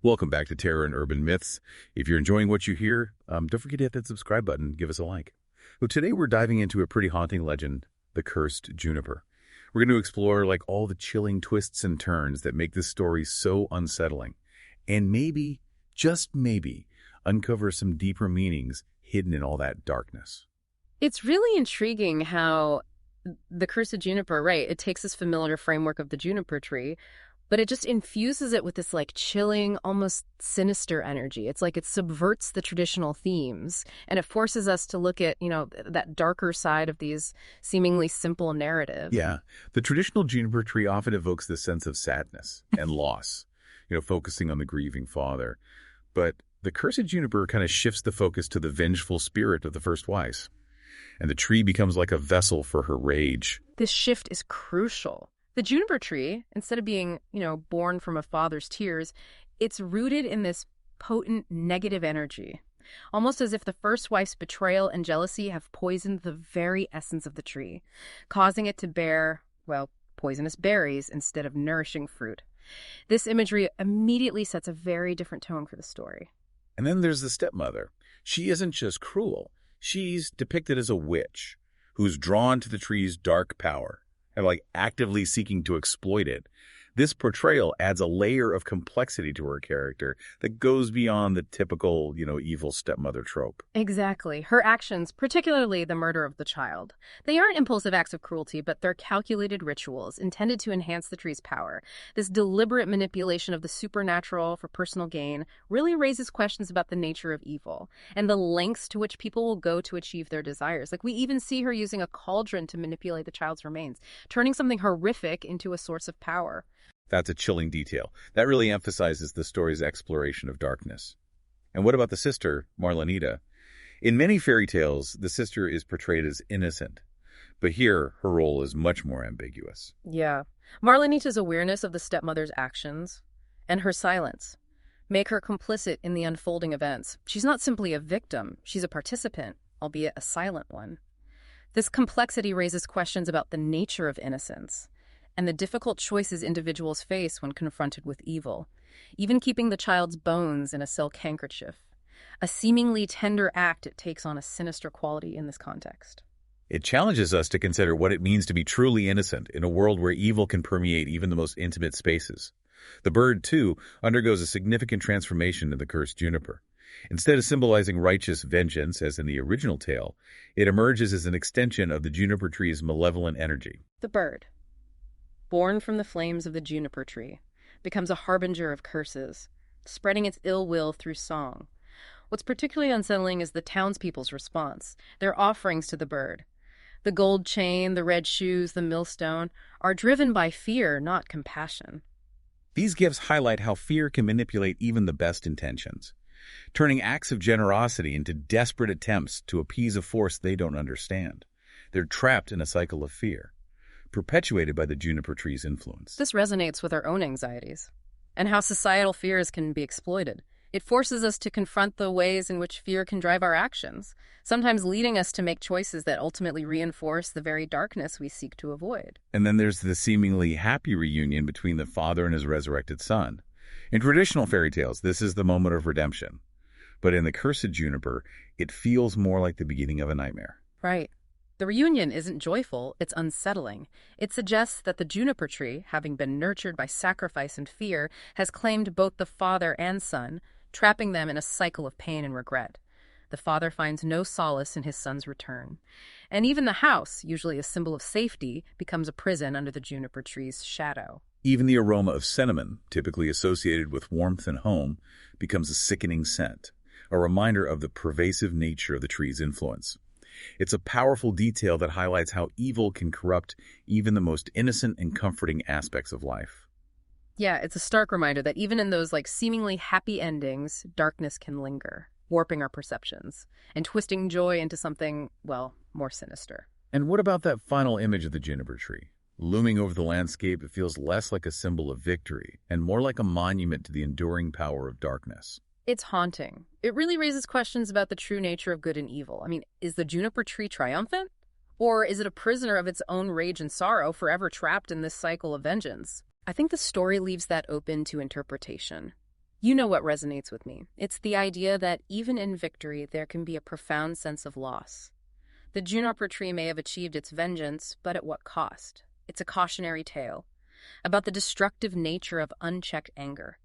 Welcome back to Terror and Urban Myths. If you're enjoying what you hear, don't forget to hit that subscribe button, give us a like. So today we're diving into a pretty haunting legend, the Cursed Juniper. We're going to explore all the chilling twists and turns that make this story so unsettling. And maybe, just maybe, uncover some deeper meanings hidden in all that darkness. It's really intriguing how the Cursed Juniper, right, it takes this familiar framework of the juniper tree, but it just infuses it with this chilling, almost sinister energy. It's like it subverts the traditional themes and it forces us to look at, that darker side of these seemingly simple narratives. Yeah, the traditional juniper tree often evokes this sense of sadness and loss, focusing on the grieving father. But the Cursed Juniper kind of shifts the focus to the vengeful spirit of the first wife. And the tree becomes like a vessel for her rage. This shift is crucial. The juniper tree, instead of being, born from a father's tears, it's rooted in this potent negative energy, almost as if the first wife's betrayal and jealousy have poisoned the very essence of the tree, causing it to bear, poisonous berries instead of nourishing fruit. This imagery immediately sets a very different tone for the story. And then there's the stepmother. She isn't just cruel. She's depicted as a witch who's drawn to the tree's dark power and actively seeking to exploit it. This portrayal adds a layer of complexity to her character that goes beyond the typical, evil stepmother trope. Exactly. Her actions, particularly the murder of the child, they aren't impulsive acts of cruelty, but they're calculated rituals intended to enhance the tree's power. This deliberate manipulation of the supernatural for personal gain really raises questions about the nature of evil and the lengths to which people will go to achieve their desires. We even see her using a cauldron to manipulate the child's remains, turning something horrific into a source of power. That's a chilling detail. That really emphasizes the story's exploration of darkness. And what about the sister, Marlenita? In many fairy tales, the sister is portrayed as innocent. But here, her role is much more ambiguous. Yeah. Marlenita's awareness of the stepmother's actions and her silence make her complicit in the unfolding events. She's not simply a victim. She's a participant, albeit a silent one. This complexity raises questions about the nature of innocence and the difficult choices individuals face when confronted with evil, even keeping the child's bones in a silk handkerchief. A seemingly tender act, it takes on a sinister quality in this context. It challenges us to consider what it means to be truly innocent in a world where evil can permeate even the most intimate spaces. The bird, too, undergoes a significant transformation in the Cursed Juniper. Instead of symbolizing righteous vengeance, as in the original tale, it emerges as an extension of the juniper tree's malevolent energy. The bird, born from the flames of the juniper tree, becomes a harbinger of curses, spreading its ill will through song. What's particularly unsettling is the townspeople's response, their offerings to the bird. The gold chain, the red shoes, the millstone are driven by fear, not compassion. These gifts highlight how fear can manipulate even the best intentions, turning acts of generosity into desperate attempts to appease a force they don't understand. They're trapped in a cycle of fear, perpetuated by the juniper tree's influence. This resonates with our own anxieties and how societal fears can be exploited. It forces us to confront the ways in which fear can drive our actions, sometimes leading us to make choices that ultimately reinforce the very darkness we seek to avoid. And then there's the seemingly happy reunion between the father and his resurrected son. In traditional fairy tales, this is the moment of redemption. But in the Cursed Juniper, it feels more like the beginning of a nightmare. Right. The reunion isn't joyful, it's unsettling. It suggests that the juniper tree, having been nurtured by sacrifice and fear, has claimed both the father and son, trapping them in a cycle of pain and regret. The father finds no solace in his son's return. And even the house, usually a symbol of safety, becomes a prison under the juniper tree's shadow. Even the aroma of cinnamon, typically associated with warmth and home, becomes a sickening scent, a reminder of the pervasive nature of the tree's influence. It's a powerful detail that highlights how evil can corrupt even the most innocent and comforting aspects of life. Yeah, it's a stark reminder that even in those seemingly happy endings, darkness can linger, warping our perceptions and twisting joy into something, more sinister. And what about that final image of the juniper tree? Looming over the landscape, it feels less like a symbol of victory and more like a monument to the enduring power of darkness. It's haunting. It really raises questions about the true nature of good and evil. Is the juniper tree triumphant? Or is it a prisoner of its own rage and sorrow, forever trapped in this cycle of vengeance? I think the story leaves that open to interpretation. You know what resonates with me. It's the idea that even in victory, there can be a profound sense of loss. The juniper tree may have achieved its vengeance, but at what cost? It's a cautionary tale about the destructive nature of unchecked anger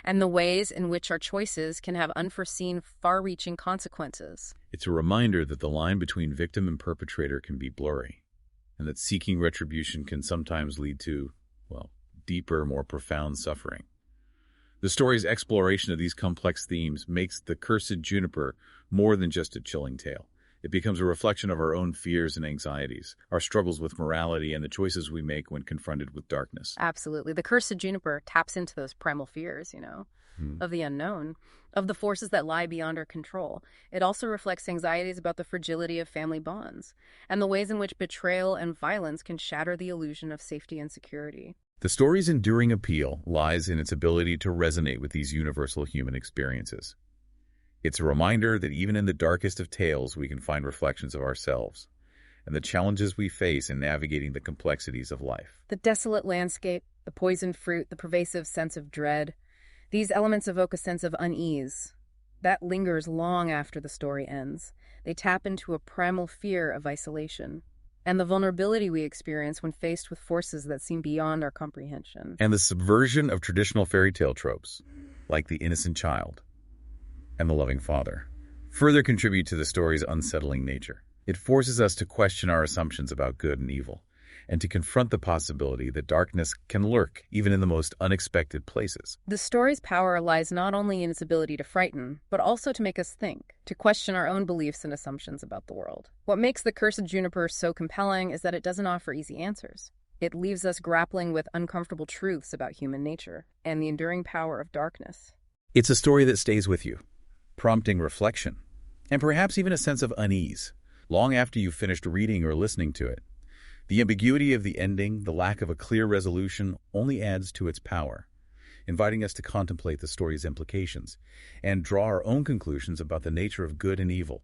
and the ways in which our choices can have unforeseen, far-reaching consequences. It's a reminder that the line between victim and perpetrator can be blurry, and that seeking retribution can sometimes lead to, well, deeper, more profound suffering. The story's exploration of these complex themes makes The Cursed Juniper more than just a chilling tale. It becomes a reflection of our own fears and anxieties, our struggles with morality, and the choices we make when confronted with darkness. Absolutely. The Cursed Juniper taps into those primal fears, of the unknown, of the forces that lie beyond our control. It also reflects anxieties about the fragility of family bonds and the ways in which betrayal and violence can shatter the illusion of safety and security. The story's enduring appeal lies in its ability to resonate with these universal human experiences. It's a reminder that even in the darkest of tales, we can find reflections of ourselves and the challenges we face in navigating the complexities of life. The desolate landscape, the poisoned fruit, the pervasive sense of dread, these elements evoke a sense of unease that lingers long after the story ends. They tap into a primal fear of isolation and the vulnerability we experience when faced with forces that seem beyond our comprehension. And the subversion of traditional fairy tale tropes, like the innocent child and the loving father, further contribute to the story's unsettling nature. It forces us to question our assumptions about good and evil, and to confront the possibility that darkness can lurk even in the most unexpected places. The story's power lies not only in its ability to frighten, but also to make us think, to question our own beliefs and assumptions about the world. What makes The Cursed Juniper so compelling is that it doesn't offer easy answers. It leaves us grappling with uncomfortable truths about human nature and the enduring power of darkness. It's a story that stays with you, prompting reflection, and perhaps even a sense of unease, long after you've finished reading or listening to it. The ambiguity of the ending, the lack of a clear resolution, only adds to its power, inviting us to contemplate the story's implications and draw our own conclusions about the nature of good and evil,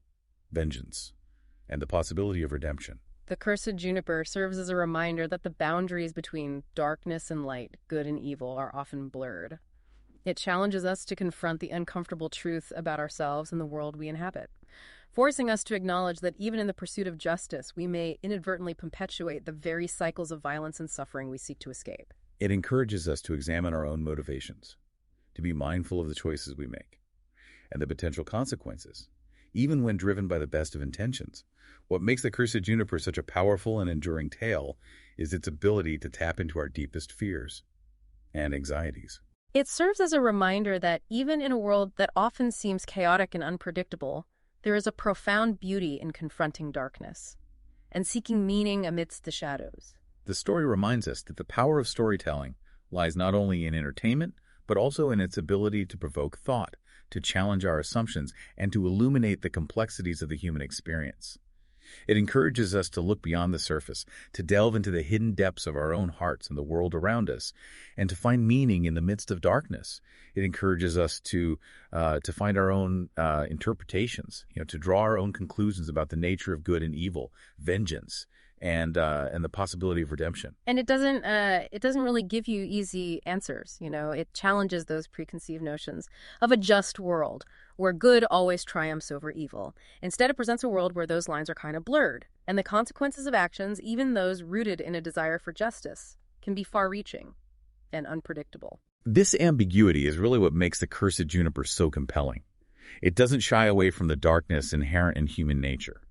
vengeance, and the possibility of redemption. The Cursed Juniper serves as a reminder that the boundaries between darkness and light, good and evil, are often blurred. It challenges us to confront the uncomfortable truth about ourselves and the world we inhabit, forcing us to acknowledge that even in the pursuit of justice, we may inadvertently perpetuate the very cycles of violence and suffering we seek to escape. It encourages us to examine our own motivations, to be mindful of the choices we make, and the potential consequences, even when driven by the best of intentions. What makes The Cursed Juniper such a powerful and enduring tale is its ability to tap into our deepest fears and anxieties. It serves as a reminder that even in a world that often seems chaotic and unpredictable, there is a profound beauty in confronting darkness and seeking meaning amidst the shadows. The story reminds us that the power of storytelling lies not only in entertainment, but also in its ability to provoke thought, to challenge our assumptions, and to illuminate the complexities of the human experience. It encourages us to look beyond the surface, to delve into the hidden depths of our own hearts and the world around us, and to find meaning in the midst of darkness. It encourages us to find our own interpretations, to draw our own conclusions about the nature of good and evil, vengeance, and the possibility of redemption. And it doesn't really give you easy answers. It challenges those preconceived notions of a just world where good always triumphs over evil. Instead, it presents a world where those lines are kind of blurred, and the consequences of actions, even those rooted in a desire for justice, can be far-reaching and unpredictable. This ambiguity is really what makes The Cursed Juniper so compelling. It doesn't shy away from the darkness inherent in human nature.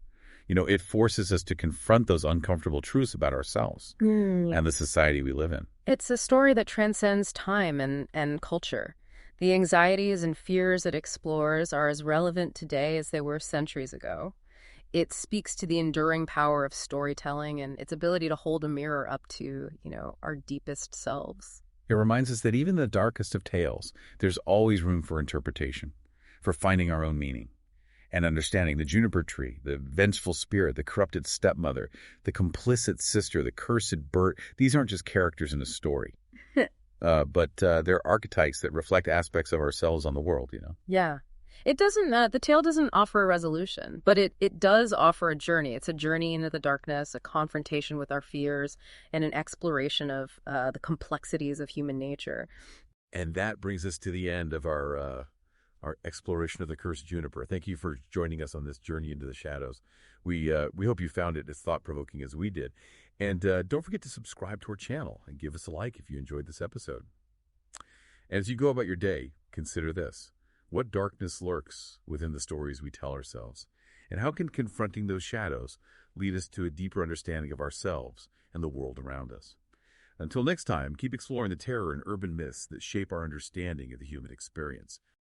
It forces us to confront those uncomfortable truths about ourselves and the society we live in. It's a story that transcends time and culture. The anxieties and fears it explores are as relevant today as they were centuries ago. It speaks to the enduring power of storytelling and its ability to hold a mirror up to, our deepest selves. It reminds us that even in the darkest of tales, there's always room for interpretation, for finding our own meaning, and understanding the juniper tree, the vengeful spirit, the corrupted stepmother, the complicit sister, the cursed bird. These aren't just characters in a story, but they're archetypes that reflect aspects of ourselves on the world, Yeah. It doesn't, the tale doesn't offer a resolution, but it does offer a journey. It's a journey into the darkness, a confrontation with our fears, and an exploration of the complexities of human nature. And that brings us to the end of our exploration of the Cursed Juniper. Thank you for joining us on this journey into the shadows. We hope you found it as thought-provoking as we did. And don't forget to subscribe to our channel and give us a like if you enjoyed this episode. As you go about your day, consider this. What darkness lurks within the stories we tell ourselves? And how can confronting those shadows lead us to a deeper understanding of ourselves and the world around us? Until next time, keep exploring the terror and urban myths that shape our understanding of the human experience.